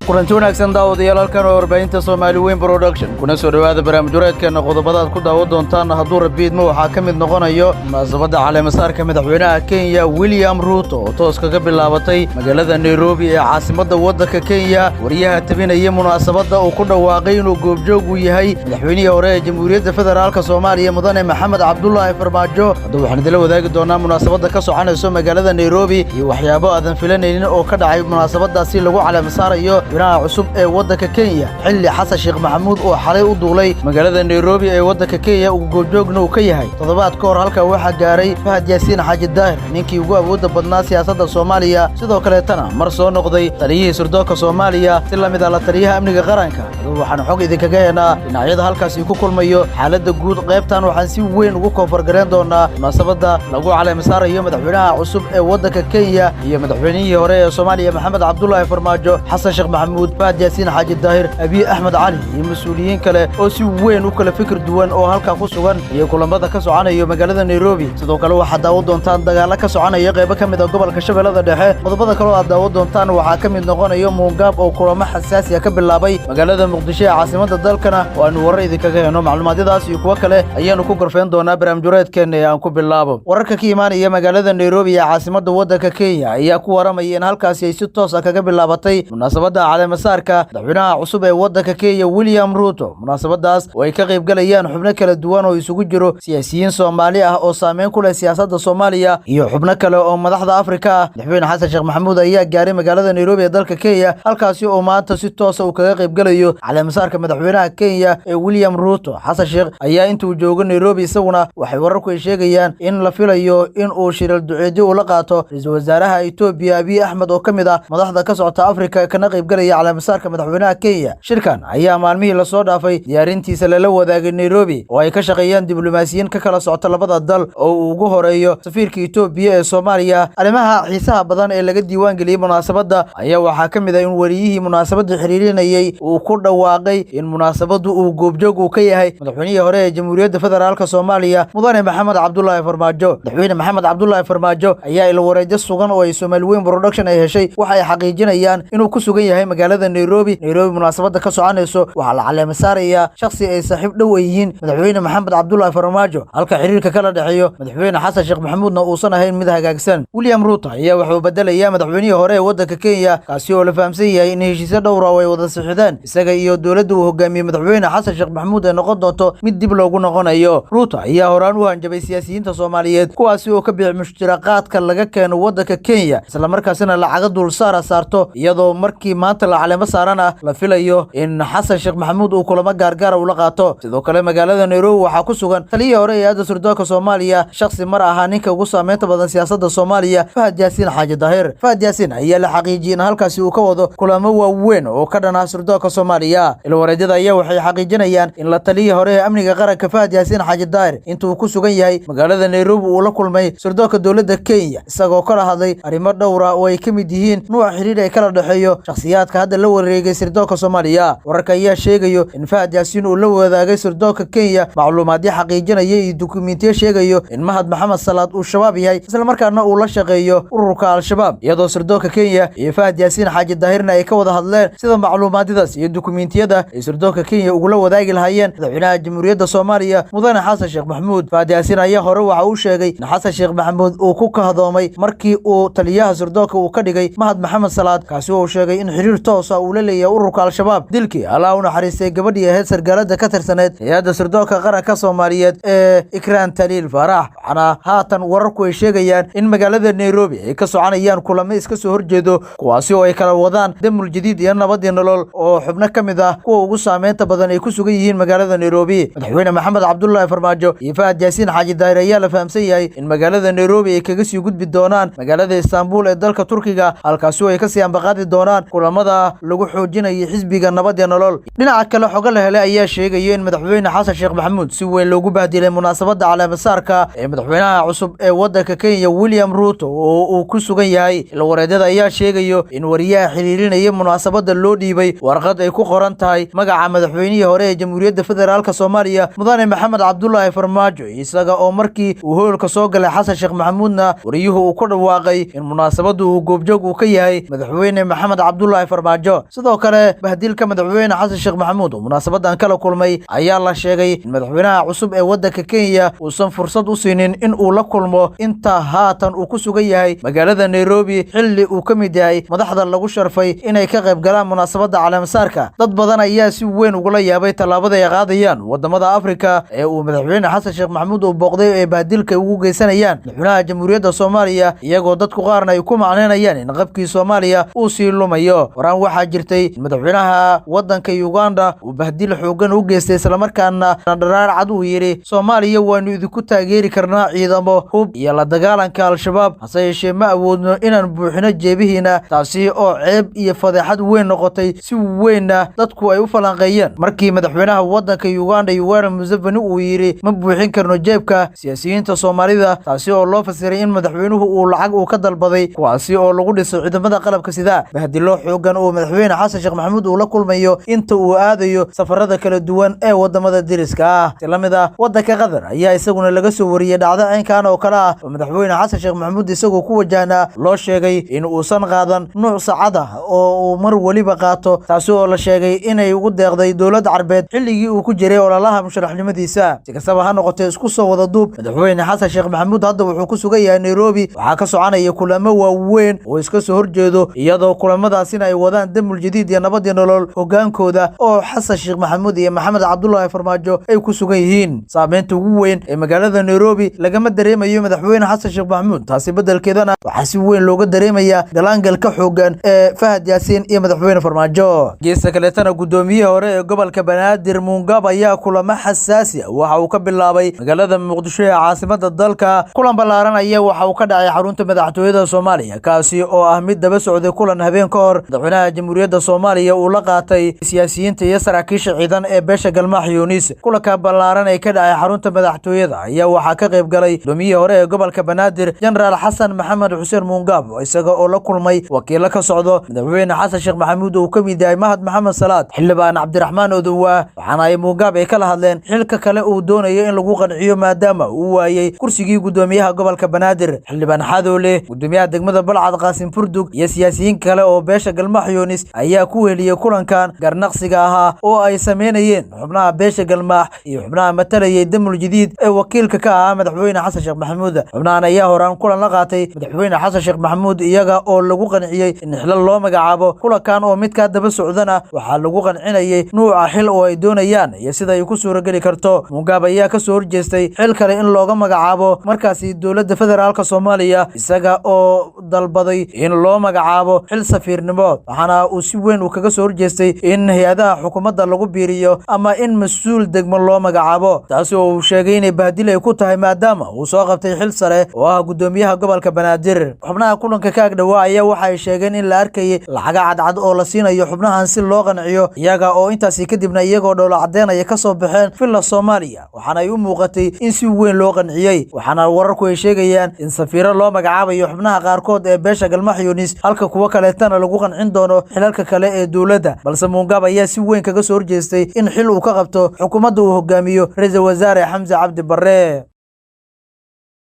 kulanti wanaagsan daawadayaal halkan oo warbaahinta Soomaali Weyn Production kuna soo dhawaada barnaamijyadeena qodobada ku daawan doontaan hadduu rabiidmo waxa ka mid noqonayo munaasabada caleemasaarka madaxweynaha Kenya William Ruto oo toos kaga bilaabatay magaalada Nairobi ee caasimadda waddanka Kenya wariyaha tabinaya munaasabada oo ku dhawaaqay inuu goobjoog u yahay madaxweynihii hore ee Jamhuuriyadda Federaalka Soomaaliya Mudane Maxamed Cabdullaahi Farmaajo haddaba waxaan idin wadaagi doonaa munaasabada ka soconaysa magaalada Nairobi iyo waxyaabo aadan filanaynin oo ka dhacay munaasabadaasi lagu caleemasaarayo cusub ee waddanka Kenya xilli Xasan Sheekh Maxamuud oo xalay u duulay magaalada Nairobi ee waddanka Kenya uu goobjoogna uu ka yahay toddobaad ka hor halka waxa gaaray Fahad Yaasiin Xaaji Daahir ninkii ugu awoodda badnaa siyaasadda Soomaaliya sidoo kale tan mar soo noqday taliyihii sirdoonka Soomaaliya si la mid ah la taliyaha amniga qaranka waxaan xog idinkaga heenaa dhinacyada halkaas ku kulmayo xaaladda guud qaybtan waxaan si weyn ugu koonfurgareyn doonaa munaasabada lagu caleemasaarayo madaxweynaha cusub ee waddanka Kenya iyo madaxweynihii hore ee Soomaaliya Maxamed Cabdullaahi Farmaajo Xasan Sheekh Maxamuud Fahad Yaasiin Xaaji Daahir Abiy Ahmed Cali iyo mas'uuliyiin kale oo si weyn u kala fikir duwan oo halka ku sugan iyo kulamada ka soconayo magaalada Nairobi sidoo kale waxa daawan doontaan dagaal ka soconaya qaybo ka mid ah gobolka Shabeellada Dhexe qodobada kale oo aad daawan doontaan waxa ka mid noqonayo Muungab oo kulamo xasaasi ah ka bilaabay magaalada Muqdisho ee caasimadda dalkana oo aan warar idinkaga heyno macluumaadadaas iyo kuwa kale ayaanu ku gorfeen doonaa barnaamijyadeena ee aan ku bilaabo wararka ka imaanaya magaalada Nairobi ee caasimadda waddanka Kenya ayaa ku waramaya in halkaas ay si toos ah kaga bilaabatay munaasabada caleemasaarka madaxweynaha cusub ee waddanka Kenya William Ruto munaasabadaas oo ay ka qayb galayaan xubno kala duwan oo isugu jiro siyaasiyiin Soomaali ah oo saameyn ku leh siyaasadda Soomaaliya iyo xubno kale oo madaxda Afrika ah madaxweyne Xasan Sheekh Maxamuud ayaa gaaray magaalada Nairobi ee dalka Kenya halkaas oo maanta si toos ah kaga qayb galayo caleemasaarka madaxweynaha Kenya ee William Ruto Xasan Sheekh ayaa intuu joogo Nairobi isaguna waxay wararku ay sheegayaan in la filayo in uu shiral duceeyo ula qaato ra'iisul wasaaraha Itoobiya Abiy Ahmed oo kamid ah madaxda ka socota Afrika kana qayb galaya caleemasaarka madaxweynaha Kenya shirkan ayaa maalmihii la soo dhaafay diyaarintiisa la wadaagay Nairobi oo ay ka shaqeeyaan diblomaasiyiin ka kala socota labada dal oo uu ugu horeeyo safiirka Itoobiya ee Soomaaliya arrimaha xiisaha badan ee laga diiwaan geliyay munaasabada ayaa waxa kamid ah in wariyihii munaasabada xiriirinayay uu ku dhawaaqay in munaasabadu uu goobjoog u ka yahay madaxweynihii hore ee Jamhuuriyadda Federaalka Soomaaliya Mudane Maxamed Cabdullaahi Farmaajo madaxweyne Maxamed Cabdullaahi Farmaajo ayaa ila wareejo sugan oo ay Soomaali Weyn Production ay heshay waxa ay xaqiijinayaan inuu ku sugan yahay magaalada Nairobi munaasabada ka soconayso waxa la caleemasaaraya shakhsi ay saaxiib dhow yihiin madaxweyne Maxamed Cabdullaahi Farmaajo halka xiriirka kala dhaxeeyo madaxweyne Xasan Sheekh Maxamuudna uusan ahayn mid hagaagsan William Ruto ayaa wuxuu bedelayaa madaxweynihii hore ee waddanka Kenya kaasi oo la fahamsan yahay in heshiisyo dhowr ah ay wada saxiixdeen isaga iyo dawladda uu hogaamiyay madaxweyne Xasan Sheekh Maxamuud ay noqon doonto mid dib loogu noqonayo Ruto ayaa horaan u hanjabay siyaasiyiinta Soomaaliyeed kuwaasi oo ka bixi mushtaraqaadka laga keeno waddanka Kenya isla markaasina lacag dul saarto iyadoo markii maanta la caleemasaarana la filayo in Xasan Sheekh Maxamuud uu kulamo gaargaar u la qaato sidoo kale magaalada Nairobi waxa ku sugan taliyihii hore ee sirdoonka Soomaaliya shakhsi mar ahaa ninka ugu saameynta badan siyaasadda Soomaaliya Fahad Yaasiin Xaaji Daahir Fahad Yaasiin ayaa la xaqiijiyay in halkaas uu ka wado kulamo waaweyn oo ka dhan ah sirdoonka Soomaaliya ilwareedyada ayaa waxay xaqiijinayaan in la taliyihii hore ee amniga qaranka Fahad Yaasiin Xaaji Daahir intuu ku sugan yahay magaalada Nairobi uu la kulmay sirdoonka dawladda Kenya isagoo kala hadlay arrimo dhowr ah oo ay ka mid yihiin nooca xiriir ay kala dhaxeeyo shakhsiyaadka hadda la wareegay sirdoonka Soomaaliya wararka ayaa sheegayo in Fahad Yaasiin uu la wadaagay sirdoonka Kenya macluumaadyo xaqiijinaya iyo dukumiintiyo sheegayo in Mahad Maxamed Salaad uu shabaab yahay isla markaana uu la shaqeeyo ururka Al-Shabaab iyadoo sirdoonka Kenya iyo Fahad Yaasiin Xaaji Daahirna ay ka wada hadleen sida macluumaadadaas iyo dukumiintiyada ay sirdoonka Kenya ugu la wadaagi lahaayeen madaxweynaha Jamhuuriyadda Soomaaliya Mudane Xasan Sheekh Maxamuud Fahad Yaasiin ayaa hore waxa uu sheegay in Xasan Sheekh Maxamuud uu ku kahdoomay markii uu taliyaha sirdoonka uu ka dhigay Mahad Maxamed Salaad kaasi oo sheegay in xiriir toos ah uu la leeyahay ururka Al-Shabaab dilkii Allah u naxariistay gabadhii ahayd sargaalada ka tirsaneed hay'adda sirdoonka qaranka Soomaaliyeed ee Ikraan Taliil Faarax waxaana haatan wararku ay sheegayaan in magaalada Nairobi ay ka soconayaan kulamo iska soo horjeedo kuwaasi oo ay kala wadaan damul jadiid iyo nabad iyo nolol oo xubno ka mid ah kuwa ugu saameynta badan ay ku sugan yihiin magaalada Nairobi madaxweyne Maxamed Cabdullaahi Farmaajo iyo Fahad Yaasiin Xaaji Daahir ayaa la fahamsan yahay in magaalada Nairobi ay kaga sii gudbi doonaan magaalada Istanbul ee dalka Turkiga halkaas oo ay ka sii ambaqaadi doonaan kulamada lagu xoojinayo xisbiga nabad iyo nolol dhinaca kale xogo la helay ayaa sheegaya in madaxweyne Xasan Sheekh Maxamuud si weyn loogu bahdilay munaasabada caleemasaarka ee madaxweynaha cusub ee waddanka Kenya William Ruto oo uu ku sugan yahay ilwareedyada ayaa sheegayo in wariyaha xiriirinaya munaasabada loo dhiibay warqad ay ku qoran tahay magaca madaxweynihii hore ee Jamhuuriyadda Federaalka Soomaaliya Mudane Maxamed Cabdullaahi Farmaajo isaga oo markii uu hoolka soo galay Xasan Sheekh Maxamuudna wariyuhu uu ku dhawaaqay in munaasabadu uu goobjoog u ka yahay madaxweyne Maxamed Cabdullaahi Farmaajo sidoo kale bahdilka madaxweyne Xasan Sheekh Maxamuud oo munaasabadan kala kulmay ayaa la sheegay in madaxweynaha cusub ee waddanka Kenya uusan fursad u siinin in uu la kulmo inta haatan uu ku sugan yahay magaalada Nairobi xilli uu ka mid yahay madaxda lagu sharfay inay ka qayb galaan munaasabada caleemasaarka. dad badan ayaa si weyn uga yaabay talaabada ay qaadayaan wadamada Afrika ee uu madaxweyne Xasan Sheekh Maxamuud uu booqday ee bahdilka ugu geysanayaan madaxweynaha Jamhuuriyadda Soomaaliya iyagoo dadku qaarna ay ku macneynayaan in qabkii Soomaaliya uu sii lumayo. waraan waxaa jirtay in madaxweynaha waddanka Uganda uu bahdil xoogan u geystay isla markaana dharaar cad uu yiri Soomaaliya waanu idinku taageeri karnaa ciidamo hub iyo la dagaalanka al-shabaab hase yeeshee ma awoodno inaan buuxino jeebihiina taasi oo ceeb iyo fadeexad weyn noqotay si weynna dadku ay u falanqeeyeen markii madaxweynaha waddanka Uganda Yoweri Museveni uu yiri ma buuxin karno jeebka siyaasiyiinta Soomaalida taasi oo loo fasiray in madaxweynuhu uu lacag uu ka dalbaday kuwaasi oo lagu dhisay ciidamada qalabka sida bahdilo xoogan oo madaxweyne Xasan Sheekh Maxamuud uu la kulmayo inta uu aadayo safarada kala duwan ee wadamada deriska ah. Tilamida waddanka Qatar ayaa isaguna laga soo wariyay dhacdo aynkan oo kala ah madaxweyne Xasan Sheekh Maxamuud isagoo ku wajahna loo sheegay in uusan qaadan nooc saacad ah oo uu mar waliba qaato taasi oo la sheegay inay ugu deeqday dawladda Carbeed xilligii uu ku jiray ololaha musharaxnimadiisa. si kastaba ha noqotee isku soo wada duub madaxweyne Xasan Sheekh Maxamuud hadda wuxuu ku sugan yahay Nairobi waxaa ka soconaya kulamo waaweyn oo iska soo horjeedo iyadoo kulamadaasina ay wadaan Damul Jadiid iyo Nabad iyo Nolol hogaankooda oo Xasan Sheekh Maxamuud iyo Maxamed Cabdullaahi Farmaajo ay ku sugan yihiin. saameynta ugu weyn ee magaalada Nairobi lagama dareemayo madaxweyne Xasan Sheekh Maxamuud taasi bedelkeedana waxaa si weyn looga dareemayaa galaangalka xoogan ee Fahad Yaasiin iyo madaxweyne Farmaajo. geesta kaleetana gudoomiyaha hore ee gobolka Banaadir Mungab ayaa kulamo xasaasi ah waxa uu ka bilaabay magaalada Muqdisho ee caasimadda dalka. kulan ballaaran ayaa waxa uu ka dhacay xarunta madaxtooyada Soomaaliya kaasi oo ah mid daba socday kulan habeen ka hor madaxweynaha Jamhuuriyadda Soomaaliya uu la qaatay siyaasiyiinta iyo saraakiisha ciidan ee beesha Galmaax Yunis. kulanka ballaaran ee ka dhacay xarunta madaxtooyada ayaa waxaa ka qayb galay gudoomiyaha hore ee gobolka Banaadir General Xasan Maxamed Xuseen Mungab isaga oo la kulmay wakiilo ka socdo madaxweyne Xasan Sheekh Maxamuud oo ka mid yahay Mahad Maxamed Salaad xildhibaan Cabdiraxmaan Odowa waxaana ay Mungab ay kala hadleen xilka kale uu doonayo in lagu qanciyo maadaama uu waayay kursigii gudoomiyaha gobolka Banaadir. xildhibaan Xadoole gudoomiyaha degmada Balcad Qaasim Furdug iyo siyaasiyiin kale oo beesha Galmaax Yunis ayaa ku heliyay kulankan garnaqsiga ahaa oo ay sameynayeen xubnaha beesha Galmaax iyo xubnaha matalayay Damul Jadiid ee wakiilka ka ahaa madaxweyne Xasan Sheekh Maxamuud. xubnahan ayaa horaan kulan la qaatay madaxweyne Xasan Sheekh Maxamuud iyaga oo lagu qanciyay in xilal loo magacaabo. kulankan oo mid ka daba socdana waxaa lagu qancinayay nuuca xil oo ay doonayaan iyo sida ay ku suurageli karto. Mungab ayaa ka soo horjeestay xil kale in looga magacaabo markaasi dowladda federaalka Soomaaliya isaga oo dalbaday in loo magacaabo xil safiirnimo waxaana uu si weyn kaga soo horjeestay in hay'adaha xukuumadda lagu biiriyo ama in mas'uul degmo loo magacaabo taasi oo uu sheegay inay bahdil ay ku tahay maadaama uu soo qabtay xil sare oo ah gudoomiyaha gobolka Banaadir. xubnaha kulanka ka agdhawaa ayaa waxay sheegeen in la arkay lacag cadcad oo la siinayo xubnahan si loo qanciyo iyaga oo intaasi kadibna iyagoo dhowlo cadeynaya ka soo baxeen filla Soomaaliya waxaana ay u muuqatay in si weyn loo qanciyay. waxaana wararku ay sheegayaan in safiiro loo magacaabayo xubnaha qaarkood ee beesha Galmaax Yunis halka kuwa kaleetana lagu qancin doono xilalka kale ee dowladda. balse Mungab ayaa si weyn kaga soo horjeestay in xil uu ka qabto xukuumadda uu hogaamiyo Ra'iisul Wasaare Xamza Cabdi Barre.